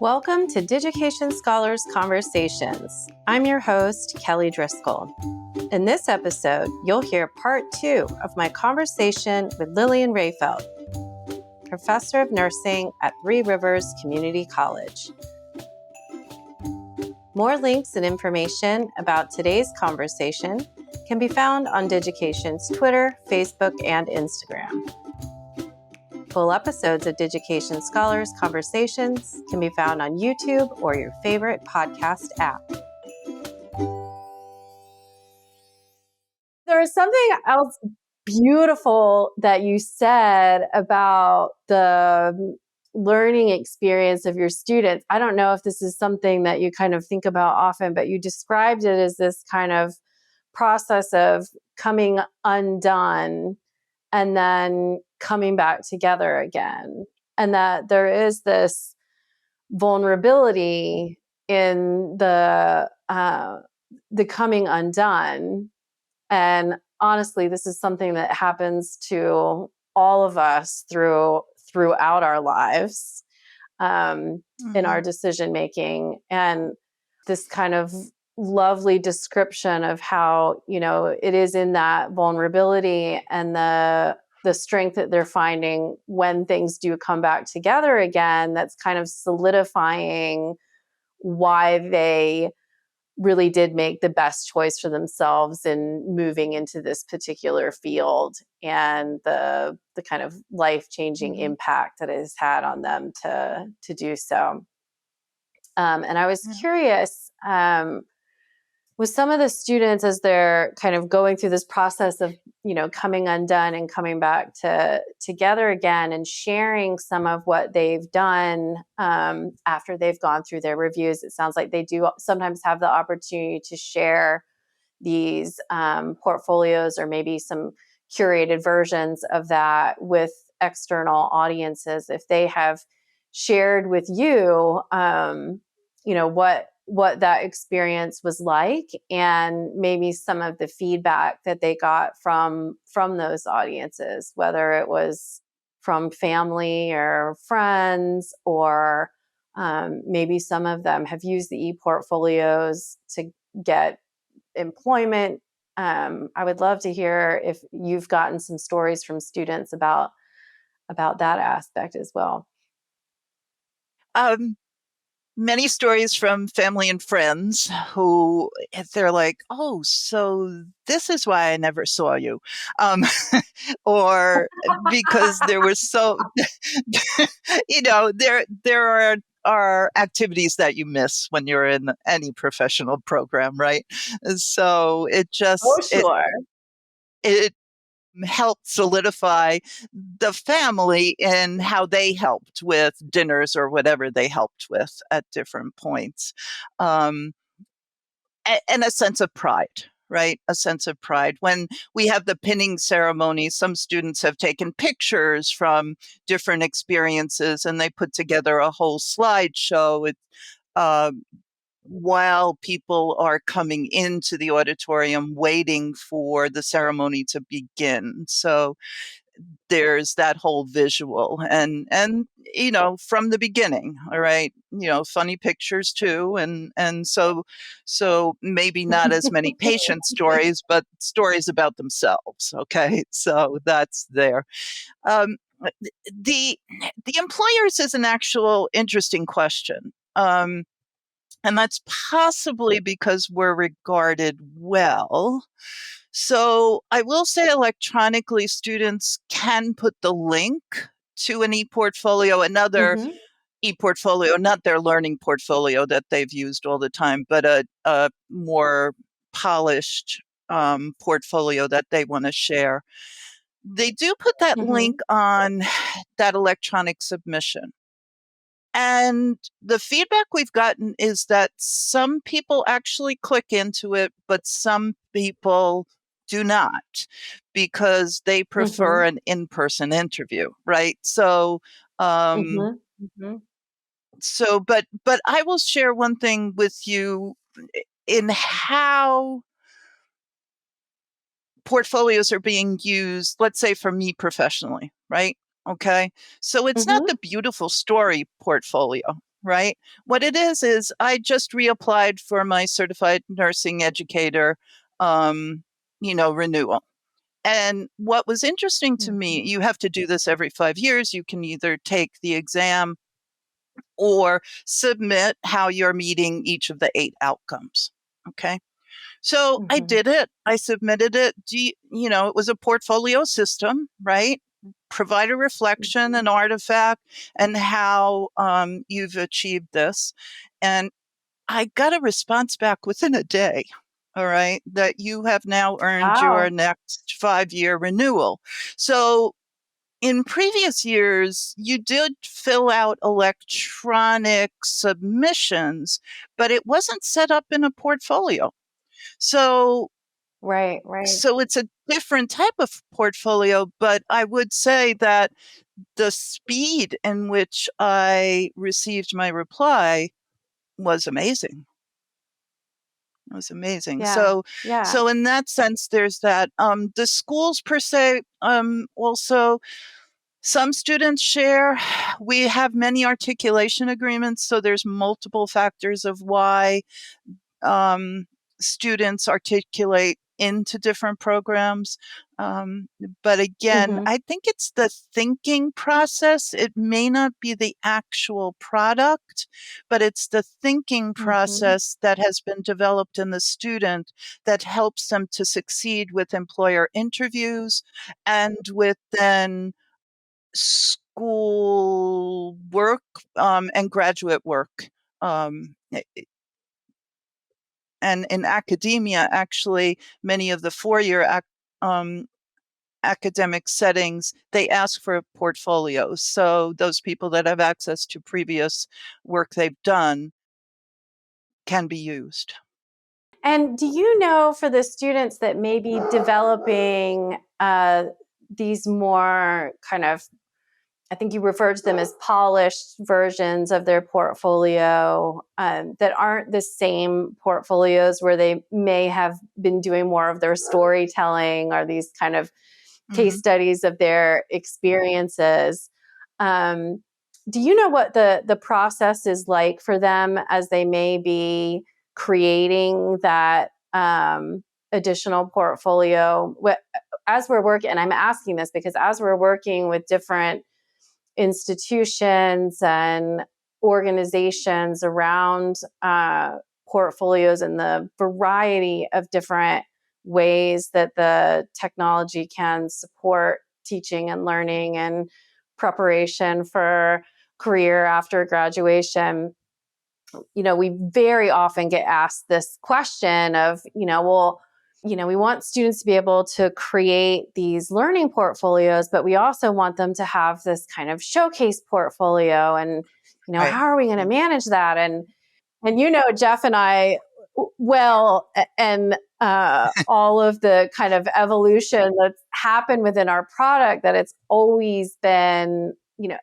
Welcome to Digication Scholars Conversations. I'm your host, Kelly Driscoll. In this episode, you'll hear part 2 of my conversation with Lillian Rafeldt, professor of nursing at Three Rivers Community College. More links and information about today's conversation can be found on Digication's Twitter, Facebook, and Instagram. Full episodes of Digication Scholars Conversations can be found on YouTube or your favorite podcast app. There is something else beautiful that you said about the learning experience of your students. I don't know if this is something that you kind of think about often, but you described it as this kind of process of coming undone and then coming back together again. And that there is this vulnerability in the coming undone. And honestly, this is something that happens to all of us throughout our lives, in our decision making. And this kind of lovely description of how, it is in that vulnerability and the strength that they're finding when things do come back together again, that's kind of solidifying why they really did make the best choice for themselves in moving into this particular field and the kind of life-changing impact that it has had on them to do so. And I was curious, with some of the students, as they're kind of going through this process of, coming undone and coming back together again and sharing some of what they've done after they've gone through their reviews, it sounds like they do sometimes have the opportunity to share these portfolios or maybe some curated versions of that with external audiences. If they have shared with you, what that experience was like, and maybe some of the feedback that they got from those audiences, whether it was from family or friends, or maybe some of them have used the ePortfolios to get employment. I would love to hear if you've gotten some stories from students about that aspect as well. Many stories from family and friends who they're like, oh, so this is why I never saw you. Or because there was there are activities that you miss when you're in any professional program, right? So it just, it helped solidify the family in how they helped with dinners or whatever they helped with at different points. And a sense of pride, right? A sense of pride. When we have the pinning ceremony, some students have taken pictures from different experiences and they put together a whole slideshow. While people are coming into the auditorium waiting for the ceremony to begin. So there's that whole visual and from the beginning, all right, funny pictures too. And so maybe not as many patient stories, but stories about themselves. Okay. So that's there. The employers is an actual interesting question. And that's possibly because we're regarded well. So I will say electronically, students can put the link to an ePortfolio, another ePortfolio, not their learning portfolio that they've used all the time, but a more polished portfolio that they want to share. They do put that link on that electronic submission. And the feedback we've gotten is that some people actually click into it, but some people do not because they prefer an in-person interview, right? So, but I will share one thing with you in how portfolios are being used, let's say for me professionally, right? Okay. So it's not the beautiful story portfolio. right? What it is I just reapplied for my certified nursing educator, renewal. And what was interesting to me, you have to do this every 5 years. You can either take the exam or submit how you're meeting each of the 8 outcomes. Okay. So I Mm-hmm. did it. I submitted it. It was a portfolio system, right? Provide a reflection, an artifact, and how you've achieved this. And I got a response back within a day. All right, that you have now earned your Wow. next 5-year renewal. So in previous years, you did fill out electronic submissions, but it wasn't set up in a portfolio. So Right, right. so it's a different type of portfolio, but I would say that the speed in which I received my reply was amazing. It was amazing. Yeah, So, yeah. so in that sense, there's that. The schools per se, also some students share. We have many articulation agreements, so there's multiple factors of why um, students articulate into different programs. Um, but again, Mm-hmm. I think it's the thinking process. It may not be the actual product, but it's the thinking Mm-hmm. process that has been developed in the student that helps them to succeed with employer interviews and with then school work and graduate work. Um, and in academia, actually, many of the 4-year um, academic settings, they ask for portfolios. So those people that have access to previous work they've done can be used. And do you know for the students that may be developing these more kind of, I think you referred to them as polished versions of their portfolio that aren't the same portfolios where they may have been doing more of their storytelling or these kind of case Mhm. studies of their experiences. Um, do you know what the process is like for them as they may be creating that additional portfolio? As we're working, and I'm asking this because as we're working with different institutions and organizations around portfolios and the variety of different ways that the technology can support teaching and learning and preparation for career after graduation. We very often get asked this question of, well, we want students to be able to create these learning portfolios, but we also want them to have this kind of showcase portfolio. And, Right. how are we going to manage that? And Jeff and I, well, and all of the kind of evolution that's happened within our product, that it's always been,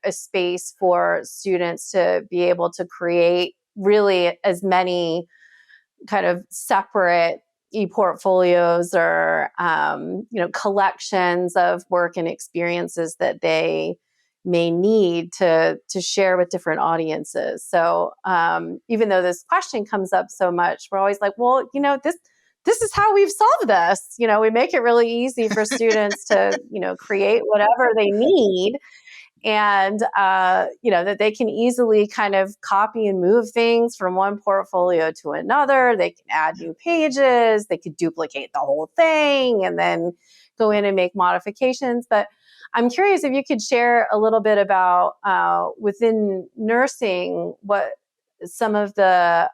a space for students to be able to create really as many kind of separate ePortfolios or collections of work and experiences that they may need to share with different audiences. So even though this question comes up so much, we're always like, well, this is how we've solved this. We make it really easy for students to create whatever they need, and that they can easily kind of copy and move things from one portfolio to another. They can add new pages, they could duplicate the whole thing and then go in and make modifications. But I'm curious if you could share a little bit about within nursing what some of the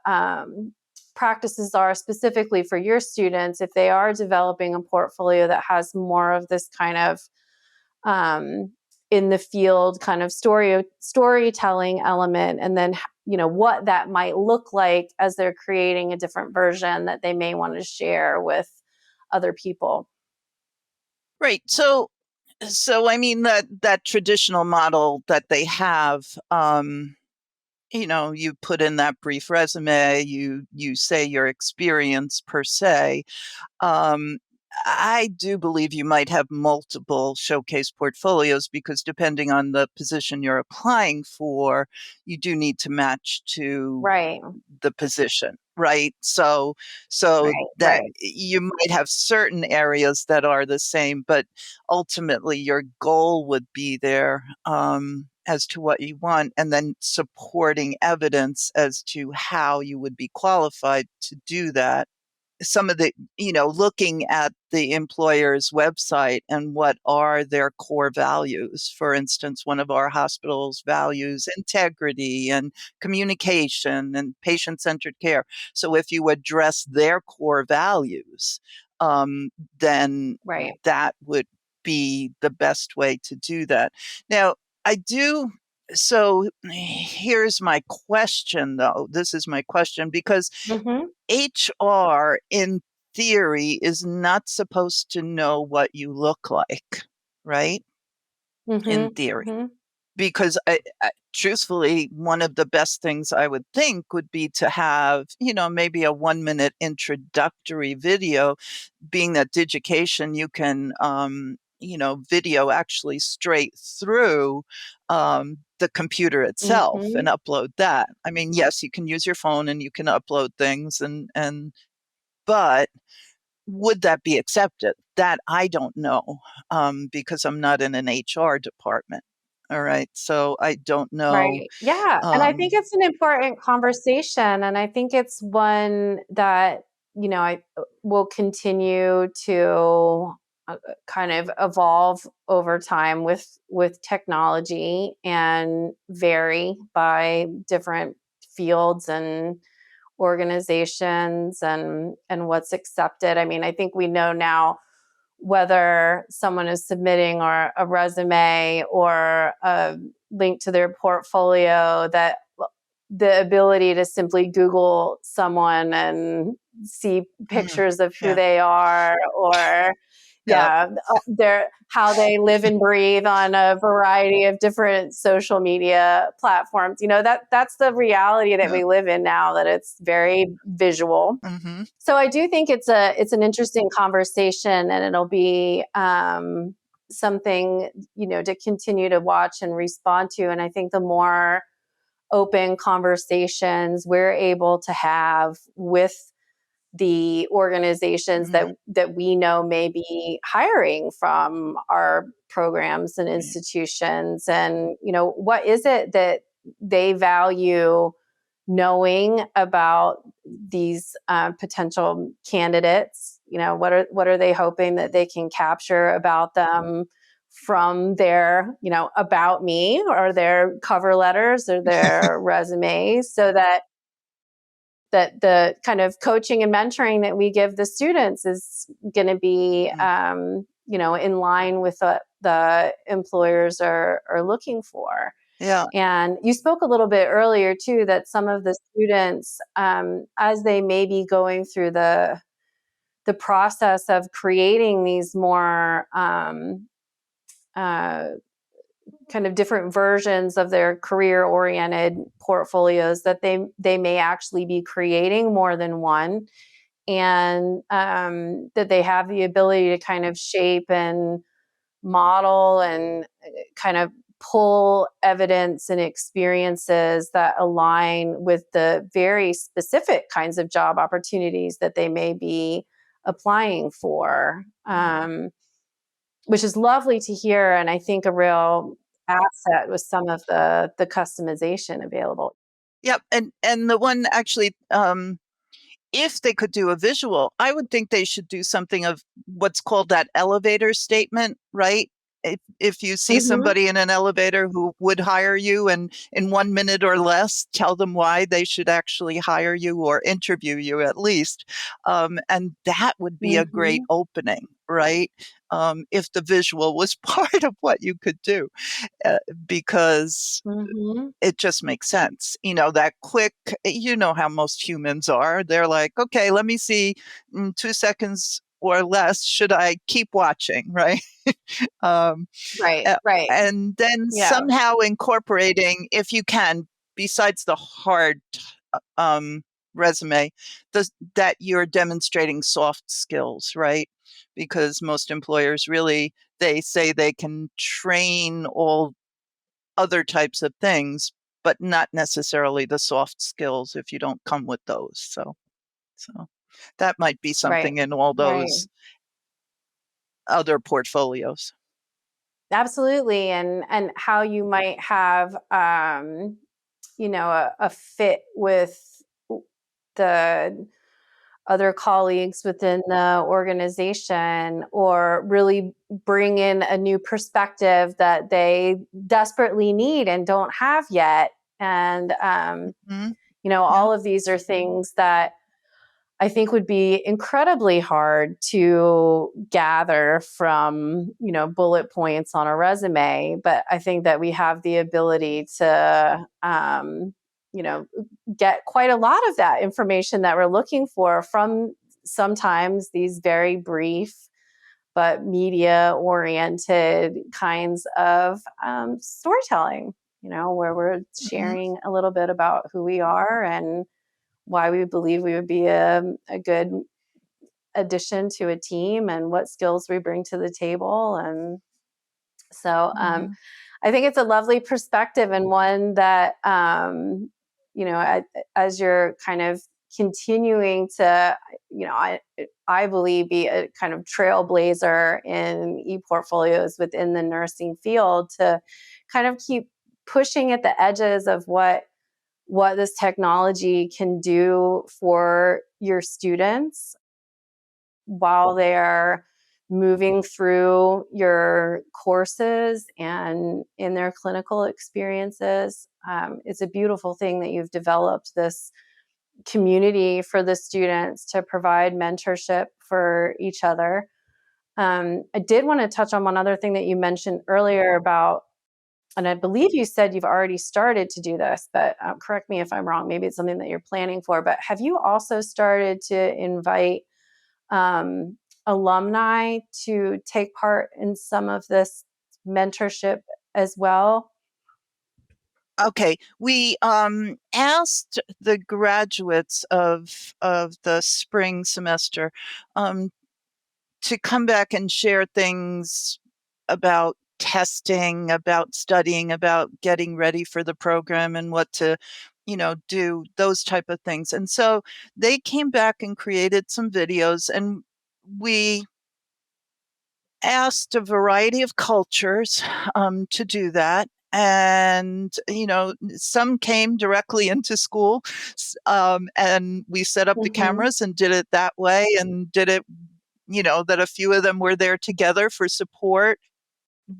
practices are specifically for your students if they are developing a portfolio that has more of this kind of um, in the field kind of storytelling element, and then what that might look like as they're creating a different version that they may want to share with other people. Right. So I mean that traditional model that they have, you put in that brief resume, you say your experience per se. Um, I do believe you might have multiple showcase portfolios because depending on the position you're applying for, you do need to match to Right. the position, right? So Right. that Right. you might have certain areas that are the same, but ultimately your goal would be there as to what you want, and then supporting evidence as to how you would be qualified to do that. Some of the, looking at the employer's website and what are their core values. For instance, one of our hospitals values integrity and communication and patient-centered care. So if you address their core values, then Right. that would be the best way to do that. Now, I do. So here's my question, though. This is my question because Mm-hmm. HR, in theory, is not supposed to know what you look like, right? In Mm-hmm. theory. Mm-hmm. Because truthfully, one of the best things I would think would be to have, maybe a 1 minute introductory video, being that Digication, you can, video actually straight through the computer itself and Mm-hmm. upload that. I mean, yes, you can use your phone and you can upload things but would that be accepted? That I don't know, because I'm not in an HR department. All right. So I don't know. Right. Yeah. And I think Um, it's an important conversation. And I think it's one that, I will continue to kind of evolve over time with technology and vary by different fields and organizations and what's accepted. I mean, I think we know now whether someone is submitting or a resume or a link to their portfolio, that the ability to simply Google someone and see mm, pictures of who yeah. they are, or Yeah. yeah, their how they live and breathe on a variety of different social media platforms. That's the reality that Yeah. we live in now, that it's very visual. Hmm. So I do think it's an interesting conversation, and it'll be something to continue to watch and respond to. And I think the more open conversations we're able to have with the organizations Hmm. that we know may be hiring from our programs and Right. institutions, and what is it that they value knowing about these potential candidates. What are they hoping that they can capture about them from their about me, or their cover letters, or their resumes, so that the kind of coaching and mentoring that we give the students is going to be Mm. in line with what the employers are looking for. Yeah. And you spoke a little bit earlier too, that some of the students, as they may be going through the process of creating these more uh, kind of different versions of their career oriented portfolios, that they may actually be creating more than one, and that they have the ability to kind of shape and model and kind of pull evidence and experiences that align with the very specific kinds of job opportunities that they may be applying for, which is lovely to hear, and I think a real asset with some of the customization available. Yep. And the one actually, if they could do a visual, I would think they should do something of what's called that elevator statement, right? If you see Mhm. somebody in an elevator who would hire you, and in 1 minute or less, tell them why they should actually hire you or interview you at least. And that would be a great Mhm. opening, right? If the visual was part of what you could do, because Mhm. it just makes sense. That quick, how most humans are. They're like, okay, let me see, 2 seconds or less. Should I keep watching? Right. um, Right, a- right. and then Yeah. somehow incorporating, if you can, besides the hard, um, resume, that you're demonstrating soft skills, right? Because most employers really, they say they can train all other types of things, but not necessarily the soft skills if you don't come with those. So that might be Right. something in all Right. those other portfolios. Absolutely. And how you might have a fit with the other colleagues within the organization, or really bring in a new perspective that they desperately need and don't have yet. And Mm-hmm. Yeah. all of these are things that I think would be incredibly hard to gather from, bullet points on a resume. But I think that we have the ability to, get quite a lot of that information that we're looking for from sometimes these very brief but media oriented kinds of storytelling, where we're Mm-hmm. sharing a little bit about who we are and why we believe we would be a good addition to a team and what skills we bring to the table. And so Mm-hmm. I think it's a lovely perspective, and one that, as you're kind of continuing to, I believe, be a kind of trailblazer in ePortfolios within the nursing field, to kind of keep pushing at the edges of what this technology can do for your students while they're moving through your courses and in their clinical experiences. It's a beautiful thing that you've developed this community for the students to provide mentorship for each other. I did want to touch on one other thing that you mentioned earlier about, and I believe you said you've already started to do this, but correct me if I'm wrong. Maybe it's something that you're planning for. But have you also started to invite um, alumni to take part in some of this mentorship as well? Okay, we asked the graduates of the spring semester um, to come back and share things about testing, about studying, about getting ready for the program and what to, do, those type of things. And so they came back and created some videos, and we asked a variety of cultures to do that. And, some came directly into school, and we set up the Mm-hmm. cameras and did it that way, and did it, that a few of them were there together for support.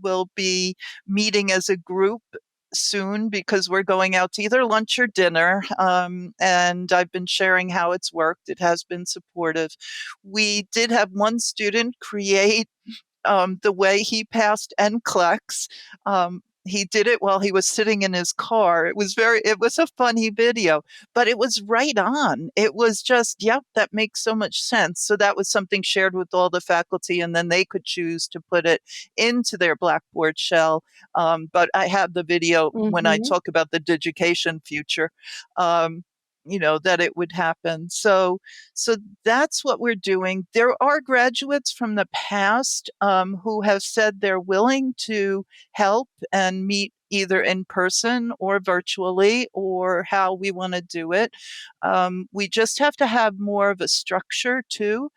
We'll be meeting as a group soon because we're going out to either lunch or dinner. And I've been sharing how it's worked. It has been supportive. We did have one student create the way he passed NCLEX. He did it while he was sitting in his car. It was a funny video, but it was right on. It was just, yep, that makes so much sense. So that was something shared with all the faculty, and then they could choose to put it into their Blackboard shell. But I have the video when I Mm-hmm. talk about the Digication future, that it would happen. So that's what we're doing. There are graduates from the past who have said they're willing to help and meet either in person or virtually, or how we want to do it. We just have to have more of a structure too,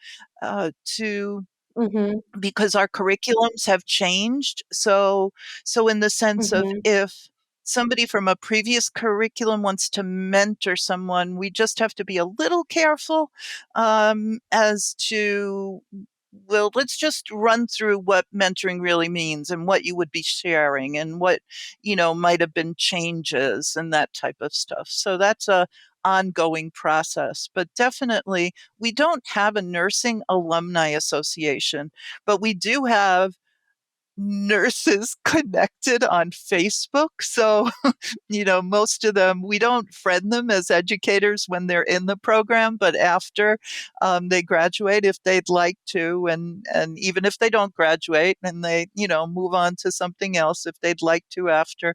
to Mm-hmm. because our curriculums have changed. So in the sense of, Mm-hmm. if somebody from a previous curriculum wants to mentor someone, we just have to be a little careful as to, well, let's just run through what mentoring really means and what you would be sharing and what, might have been changes and that type of stuff. So that's a ongoing process. But definitely, we don't have a nursing alumni association, but we do have nurses connected on Facebook. So, most of them, we don't friend them as educators when they're in the program, but after they graduate, if they'd like to, and even if they don't graduate and they, move on to something else, if they'd like to after,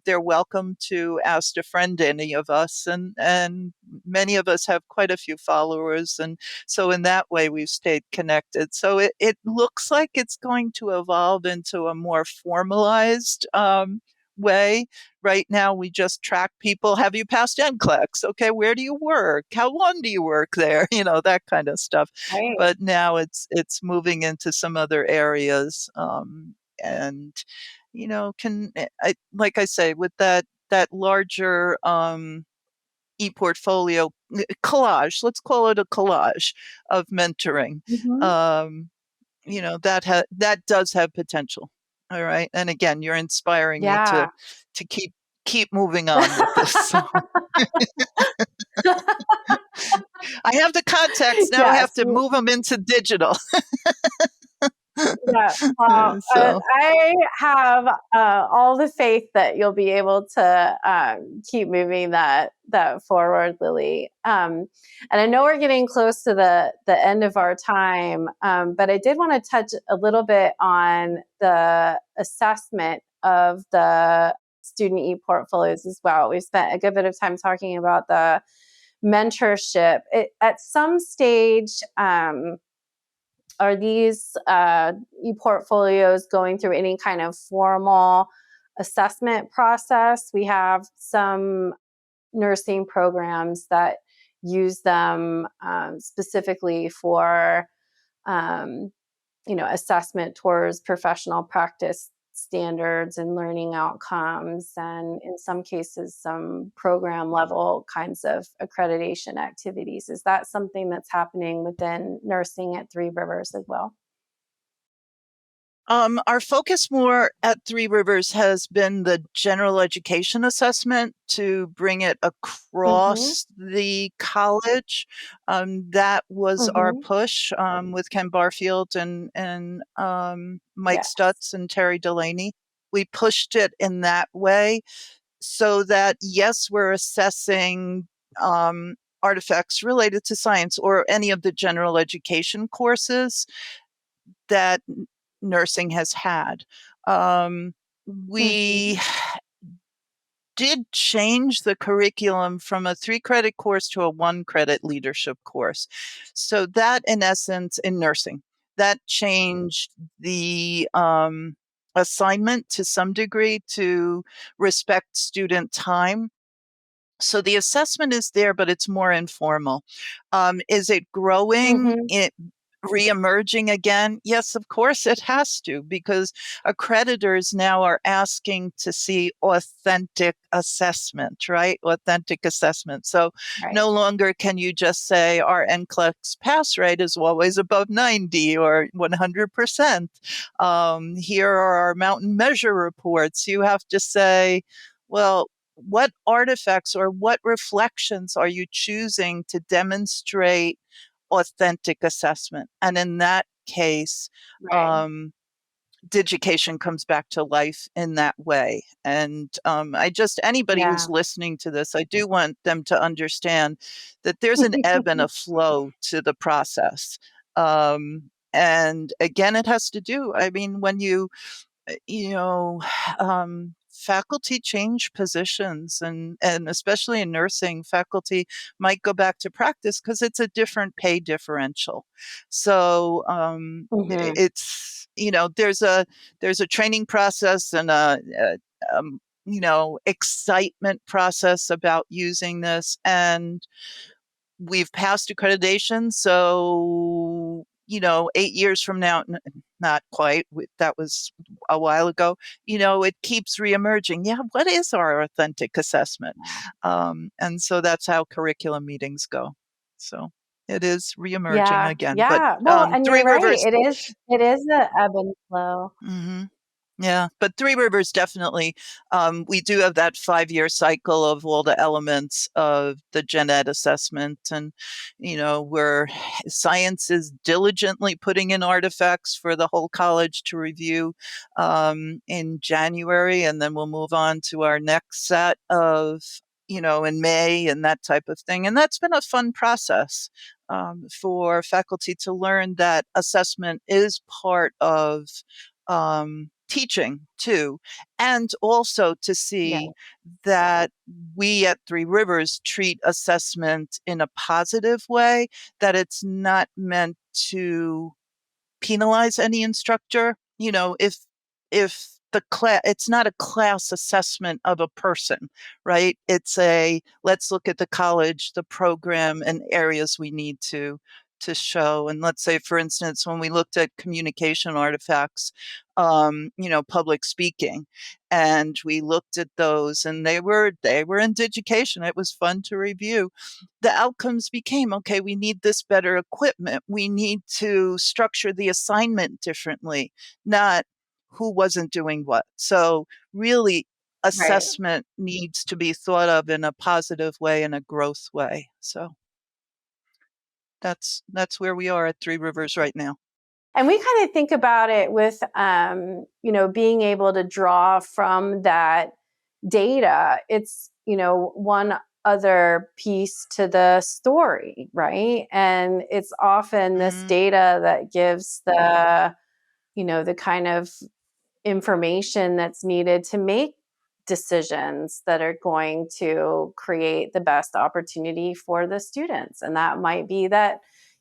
they're welcome to ask to friend any of us. And many of us have quite a few followers. And so in that way, we've stayed connected. So it looks like it's going to evolve into a more formalized way. Right now, we just track people. Have you passed NCLEX? Okay, where do you work? How long do you work there? That kind of stuff. Right. But now it's moving into some other areas, and like I say, with that larger ePortfolio collage. Let's call it a collage of mentoring. Mhm. Um, that does have potential. All right, and again, you're inspiring me to Yeah. keep moving on with this. So I have the contacts now. I have Yes. to move them into digital. Yeah, well, So I have all the faith that you'll be able to keep moving that forward, Lily. And I know we're getting close to the end of our time, but I did want to touch a little bit on the assessment of the student e-portfolios as well. We've spent a good bit of time talking about the mentorship. At some stage, are these e-portfolios going through any kind of formal assessment process? We have some nursing programs that use them specifically for um, assessment towards professional practice standards and learning outcomes, and in some cases, some program level kinds of accreditation activities. Is that something that's happening within nursing at Three Rivers as well? our focus more at Three Rivers has been the general education assessment to bring it Mm-hmm. across the college. That was our Mm-hmm. push with Ken Barfield and Mike Yes. Stutz and Terry Delaney. We pushed it in that way so that, yes, we're assessing artifacts related to science or any of the general education courses that nursing has had. Mm-hmm. We did change the curriculum from a 3-credit course to a 1-credit leadership course. So that, in essence, in nursing, that changed the assignment to some degree to respect student time. So the assessment is there, but it's more informal. Is it growing? Mm-hmm. It reemerging again? Yes, of course it has to, because accreditors now are asking to see authentic assessment, right? Authentic assessment. So Right. no longer can you just say our NCLEX pass rate is always above 90 or 100%. Here are our mountain measure reports. You have to say, well, what artifacts or what reflections are you choosing to demonstrate authentic assessment? And in that case, Right. um, Digication comes back to life in that way. And anybody who's Yeah. listening to this, I do want them to understand that there's an ebb and a flow to the process. And again, it has to do, I mean, when you know, faculty change positions, and especially in nursing, faculty might go back to practice because it's a different pay differential. So Mm-hmm. it's there's a training process and a excitement process about using this, and we've passed accreditation. So 8 years from now, not quite, that was a while ago, it keeps reemerging. Yeah, what is our authentic assessment? And so that's how curriculum meetings go. So it is reemerging Yeah. again. But Yeah. Well, and you're Three right. Rivers. It is a ebb and flow. Mhm. Yeah, but Three Rivers definitely, we do have that 5-year cycle of all the elements of the gen ed assessment. And, where science is diligently putting in artifacts for the whole college to review in January. And then we'll move on to our next set of, in May and that type of thing. And that's been a fun process for faculty to learn that assessment is part of teaching too, and also to Yeah. see that we at Three Rivers treat assessment in a positive way, that it's not meant to penalize any instructor. If the class, it's not a class assessment of a person, right? It's a, let's look at the college, the program, and areas we need to show. And let's say, for instance, when we looked at communication artifacts, public speaking, and we looked at those, and they were in Digication. It was fun to review. The outcomes became, okay, we need this better equipment. We need to structure the assignment differently, not who wasn't doing what. So really, Right. assessment needs to be thought of in a positive way, in a growth way. So that's where we are at Three Rivers right now. And we kind of think about it with, being able to draw from that data. It's, one other piece to the story, right? And it's often this Mm, data that gives the kind of information that's needed to make decisions that are going to create the best opportunity for the students. And that might be that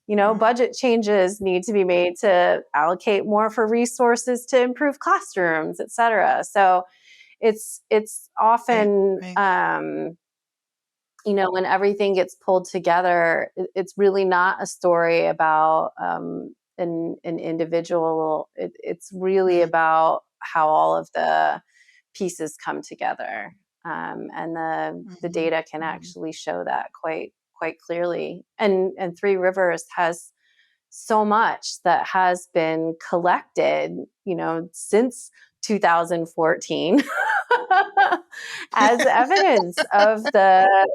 mm, budget changes need to be made to allocate more for resources to improve classrooms, et cetera. So it's right, often right. when everything gets pulled together, it's really not a story about an individual. It's really Mm, about how all of the pieces come together, and the mhm, data can mhm, actually show that quite clearly. And Three Rivers has so much that has been collected, since 2014 as evidence of the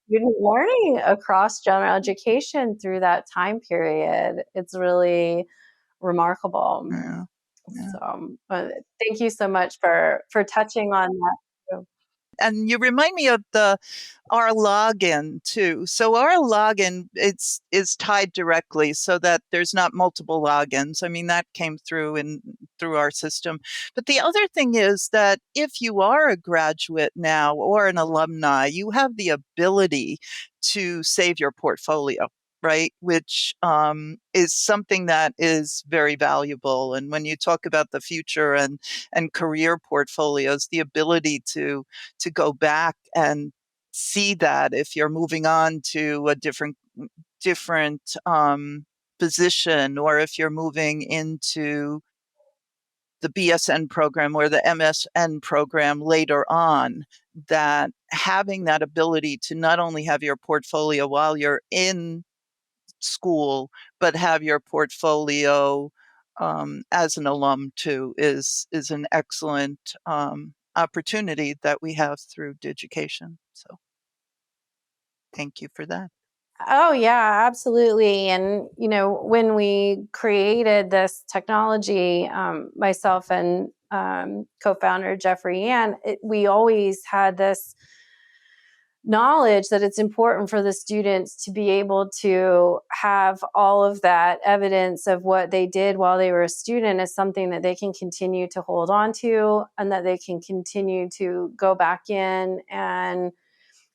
student learning across general education through that time period. It's really remarkable. yeah, yeah. So, thank you so much for touching on that too. And you remind me of the our login too. So our login is tied directly so that there's not multiple logins. I mean, that came through our system. But the other thing is that if you are a graduate now or an alumni, you have the ability to save your portfolio. Right, which is something that is very valuable. And when you talk about the future and career portfolios, the ability to go back and see that if you're moving on to a different position, or if you're moving into the BSN program or the MSN program later on, that having that ability to not only have your portfolio while you're in school, but have your portfolio as an alum too is an excellent opportunity that we have through Digication. So thank you for that. Oh, yeah, absolutely. And, when we created this technology, myself and co founder Jeffrey Ann, we always had this knowledge that it's important for the students to be able to have all of that evidence of what they did while they were a student as something that they can continue to hold on to, and that they can continue to go back in and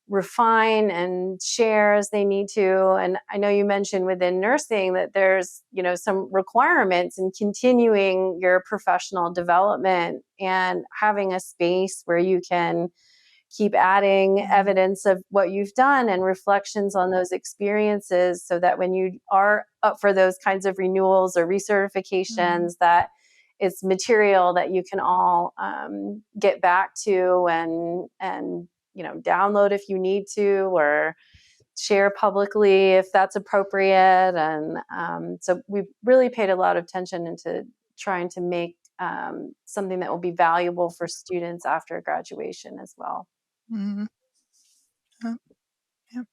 refine and share as they need to. And I know you mentioned within nursing that there's, some requirements in continuing your professional development and having a space where you can keep adding Mm, evidence of what you've done and reflections on those experiences, so that when you are up for those kinds of renewals or mm, recertifications, that it's material that you can all get back to and download if you need to, or share publicly if that's appropriate. And so we've really paid a lot of attention into trying to make something that will be valuable for students after graduation as well. Mm-hmm. Yep.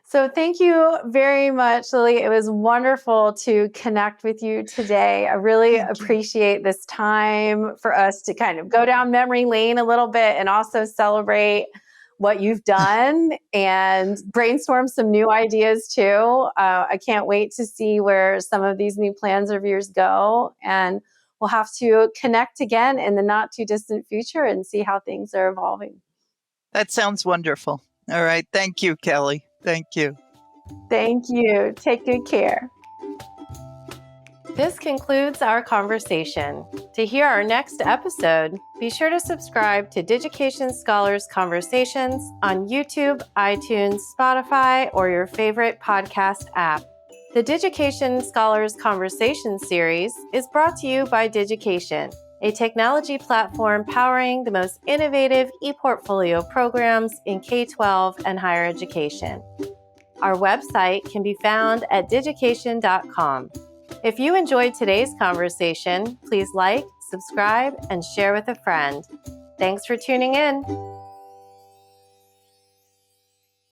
So thank you very much, Lily. It was wonderful to connect with you today. I really appreciate this time for us to kind of go down memory lane a little bit and also celebrate what you've done and brainstorm some new ideas too. I can't wait to see where some of these new plans of yours go. And we'll have to connect again in the not too distant future and see how things are evolving. That sounds wonderful. All right. Thank you, Kelly. Thank you. Thank you. Take good care. This concludes our conversation. To hear our next episode, be sure to subscribe to Digication Scholars Conversations on YouTube, iTunes, Spotify, or your favorite podcast app. The Digication Scholars Conversation series is brought to you by Digication, a technology platform powering the most innovative ePortfolio programs in K-12 and higher education. Our website can be found at digication.com. If you enjoyed today's conversation, please like, subscribe, and share with a friend. Thanks for tuning in.